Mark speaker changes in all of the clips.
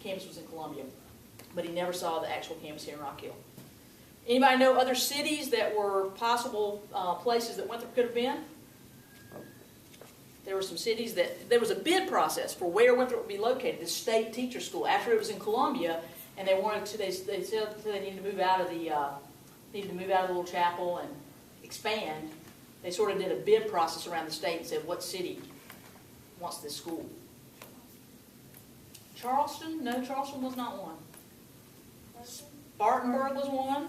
Speaker 1: campus was in Columbia, but he never saw the actual campus here in Rock Hill. Anybody know other cities that were possible places that Winthrop could have been? There were some cities that, there was a bid process for where Winthrop would be located, the state teacher school, after it was in Columbia, and they wanted to, they said they needed to move out of the, little chapel and expand. They sort of did a bid process around the state and said, what city wants this school? Charleston? No, Charleston was not one. Spartanburg was one.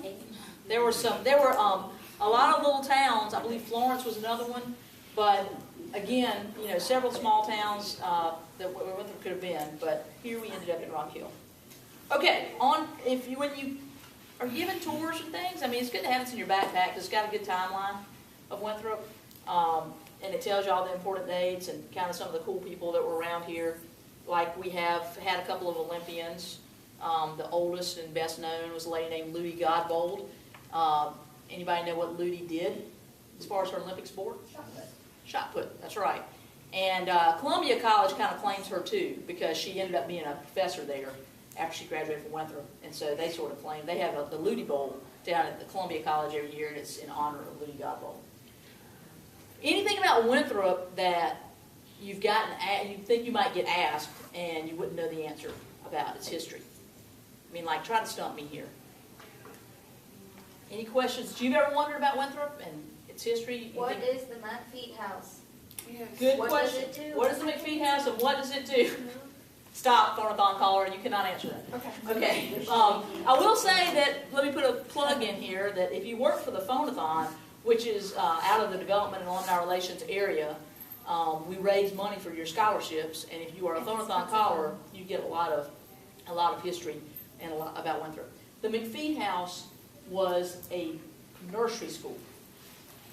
Speaker 1: There were a lot of little towns. I believe Florence was another one, but again, several small towns that Winthrop could have been, but here we ended up in Rock Hill. Okay, when you are given tours and things, I mean, it's good to have this in your backpack because it's got a good timeline of Winthrop, and it tells you all the important dates and kind of some of the cool people that were around here. Like we have had a couple of Olympians. The oldest and best known was a lady named Ludi Godbold. Anybody know what Ludi did as far as her Olympic sport?
Speaker 2: Shot put.
Speaker 1: Shot put, that's right. And Columbia College kind of claims her too because she ended up being a professor there after she graduated from Winthrop. And so they sort of claim, they have the Ludi Bowl down at the Columbia College every year, and it's in honor of Ludi Godbold. Anything about Winthrop that you think you might get asked and you wouldn't know the answer about its history? I mean, like, try to stump me here. Any questions that you've ever wondered about Winthrop and its history?
Speaker 2: What is the McFeet House?
Speaker 1: Yes. Good
Speaker 2: what
Speaker 1: question.
Speaker 2: Does it do?
Speaker 1: What is the McFeet House and what does it do? Stop, Thornathon caller, you cannot answer that.
Speaker 2: Okay.
Speaker 1: Okay. I will say that, let me put a plug in here, that if you work for the Phonathon, which is out of the Development and Alumni Relations area, we raise money for your scholarships, and if you are a Phonathon caller, you get a lot of history and a lot about Winthrop. The McFeet House was a nursery school,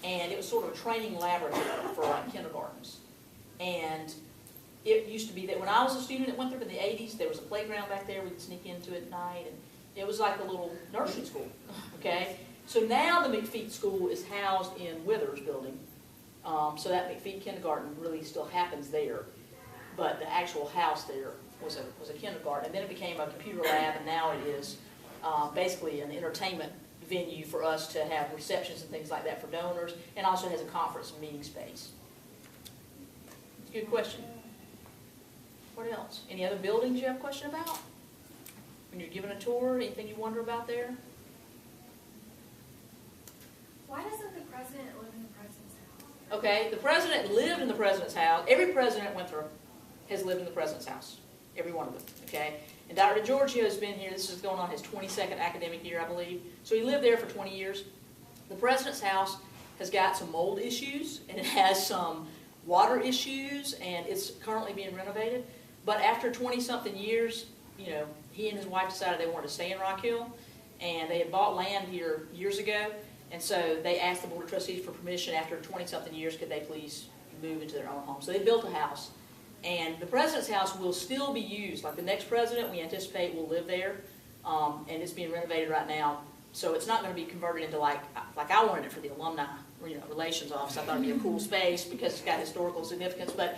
Speaker 1: and it was sort of a training laboratory for kindergartens. And it used to be that when I was a student at Winthrop in the 80s, there was a playground back there. We'd sneak into it at night, and it was like a little nursery school, okay? So now the McFeet School is housed in Withers building, so that McFeet Kindergarten really still happens there, but the actual house there was a kindergarten, and then it became a computer lab, and now it is basically an entertainment venue for us to have receptions and things like that for donors, and also has a conference and meeting space. Good question. What else? Any other buildings you have a question about? When you're giving a tour, anything you wonder about there?
Speaker 3: Why doesn't the president live in the president's house?
Speaker 1: Okay, the president lived in the president's house. Every president at Winthrop has lived in the president's house. Every one of them, okay? And Dr. DeGiorgio has been here. This is going on his 22nd academic year, I believe. So he lived there for 20 years. The president's house has got some mold issues, and it has some water issues, and it's currently being renovated. But after 20-something years, he and his wife decided they wanted to stay in Rock Hill, and they had bought land here years ago, and so they asked the Board of Trustees for permission after 20-something years, could they please move into their own home. So they built a house, and the president's house will still be used. Like the next president, we anticipate will live there, and it's being renovated right now. So it's not going to be converted into like I wanted it for the alumni relations office. I thought it'd be a cool space because it's got historical significance, but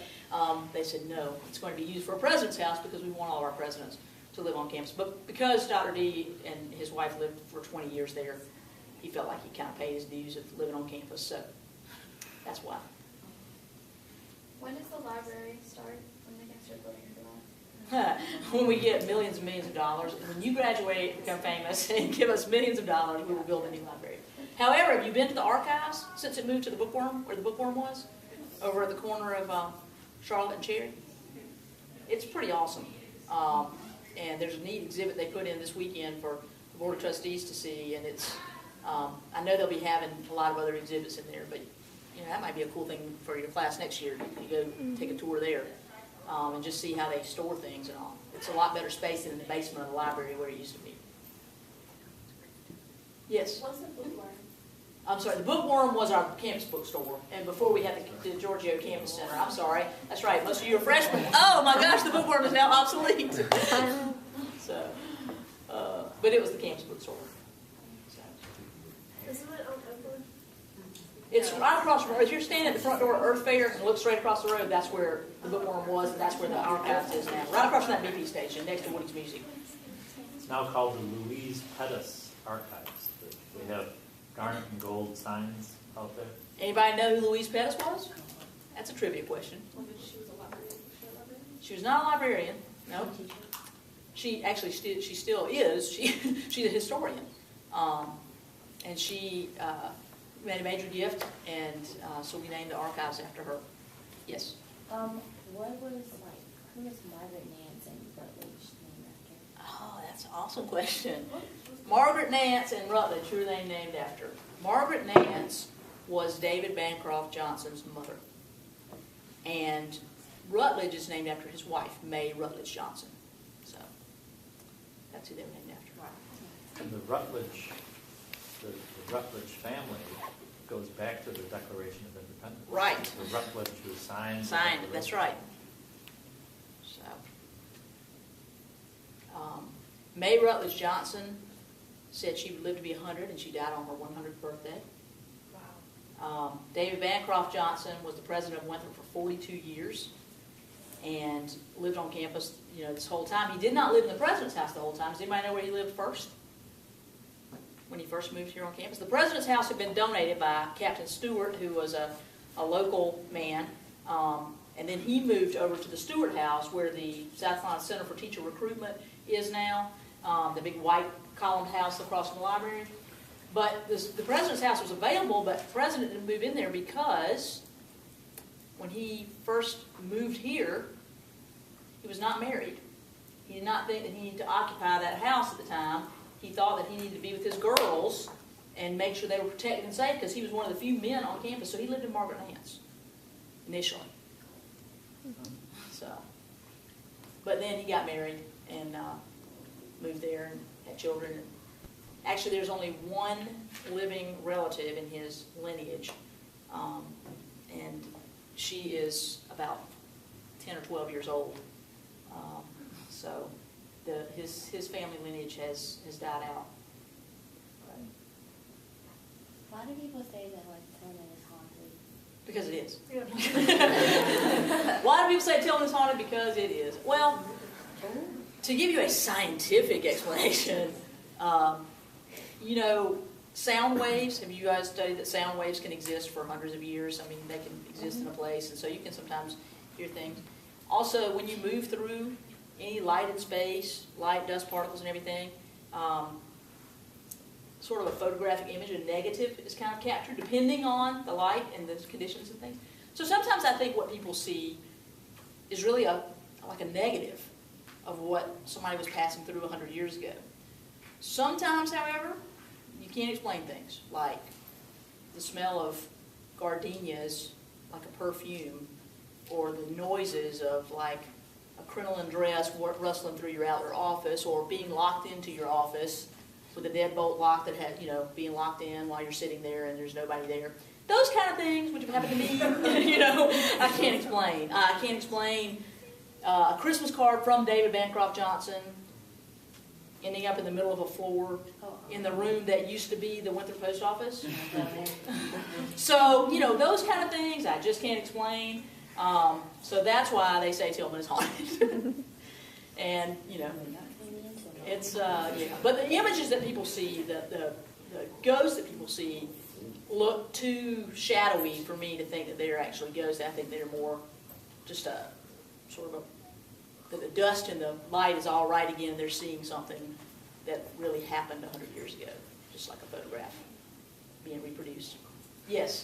Speaker 1: they said no, it's going to be used for a president's house because we want all of our presidents to live on campus. But because Dr. D and his wife lived for 20 years there, he felt like he kind of paid his dues of living on campus, so that's why.
Speaker 2: When does the library start? When they can start building for that?
Speaker 1: When we get millions and millions of dollars, and when you graduate, become famous, and give us millions of dollars, we will build a new library. However, have you been to the archives since it moved to the Bookworm, where the Bookworm was? Over at the corner of Charlotte and Cherry? It's pretty awesome. And there's a neat exhibit they put in this weekend for the Board of Trustees to see, and it's, I know they'll be having a lot of other exhibits in there, but that might be a cool thing for your class next year. You go take a tour there and just see how they store things and all. It's a lot better space than in the basement of the library where it used to be. Yes?
Speaker 3: What's the bookworm?
Speaker 1: I'm sorry, the Bookworm was our campus bookstore, and before we had the Giorgio Campus Center. I'm sorry, that's right, most of you are freshmen. Oh my gosh, the Bookworm is now obsolete. So, but it was the campus bookstore. So.
Speaker 3: Isn't it on Oakwood?
Speaker 1: It's right across from, if you're standing at the front door of Earth Fair and look straight across the road, that's where the bookworm was, and that's where the archives is now. Right across from that BP station, next to Woody's Music.
Speaker 4: It's now called the Louise Pettis Archives. We have garnet and gold signs out there.
Speaker 1: Anybody know who Louise Pettis was? That's a trivia question.
Speaker 3: She was a librarian.
Speaker 1: She was not a librarian, no. She actually, she still is. She's a historian. And she made a major gift, and so we named the archives after her. Yes?
Speaker 5: What was, who was Margaret Nance and Rutledge named after?
Speaker 1: Oh, that's an awesome question. Margaret Nance and Rutledge, who are they named after? Margaret Nance was David Bancroft Johnson's mother. And Rutledge is named after his wife, May Rutledge Johnson. So, that's who they were named after.
Speaker 4: And the Rutledge family goes back to the Declaration of Independence.
Speaker 1: Right.
Speaker 4: The Rutledge who signed.
Speaker 1: Signed, that's right. So, May Rutledge Johnson said she would live to be 100, and she died on her 100th birthday.
Speaker 3: Wow.
Speaker 1: David Bancroft Johnson was the president of Winthrop for 42 years and lived on campus, this whole time. He did not live in the president's house the whole time. Does anybody know where he lived first? When he first moved here on campus. The president's house had been donated by Captain Stewart, who was a local man, and then he moved over to the Stewart House, where the South Carolina Center for Teacher Recruitment is now, the big white columned house across from the library. But the president's house was available, but the president didn't move in there because when he first moved here, he was not married. He did not think that he needed to occupy that house at the time. He thought that he needed to be with his girls and make sure they were protected and safe, because he was one of the few men on campus, so he lived in Margaret Nance initially. So, but then he got married and moved there and had children. Actually, there's only one living relative in his lineage, and she is about 10 or 12 years old. So his family lineage has died out.
Speaker 5: Why do people say that Tillman is haunted?
Speaker 1: Because it is.
Speaker 3: Yeah.
Speaker 1: Why do people say Tillman is haunted? Because it is. Well, to give you a scientific explanation, sound waves, have you guys studied that sound waves can exist for hundreds of years? I mean, they can exist in a place, and so you can sometimes hear things. Also, when you move through any light in space, light, dust particles, and everything, sort of a photographic image, a negative is kind of captured, depending on the light and the conditions and things. So sometimes I think what people see is really like a negative of what somebody was passing through 100 years ago. Sometimes, however, you can't explain things, like the smell of gardenias, like a perfume, or the noises of like a crinoline dress rustling through your outer office, or being locked into your office with a deadbolt lock that had, being locked in while you're sitting there and there's nobody there. Those kind of things, which have happened to me, I can't explain. I can't explain a Christmas card from David Bancroft Johnson ending up in the middle of a floor in the room that used to be the Winthrop Post Office. So, those kind of things I just can't explain. So that's why they say Tillman is haunted. And, it's, But the images that people see, the ghosts that people see, look too shadowy for me to think that they're actually ghosts. I think they're more just a sort of that the dust and the light is all right again, and they're seeing something that really happened 100 years ago, just like a photograph being reproduced. Yes?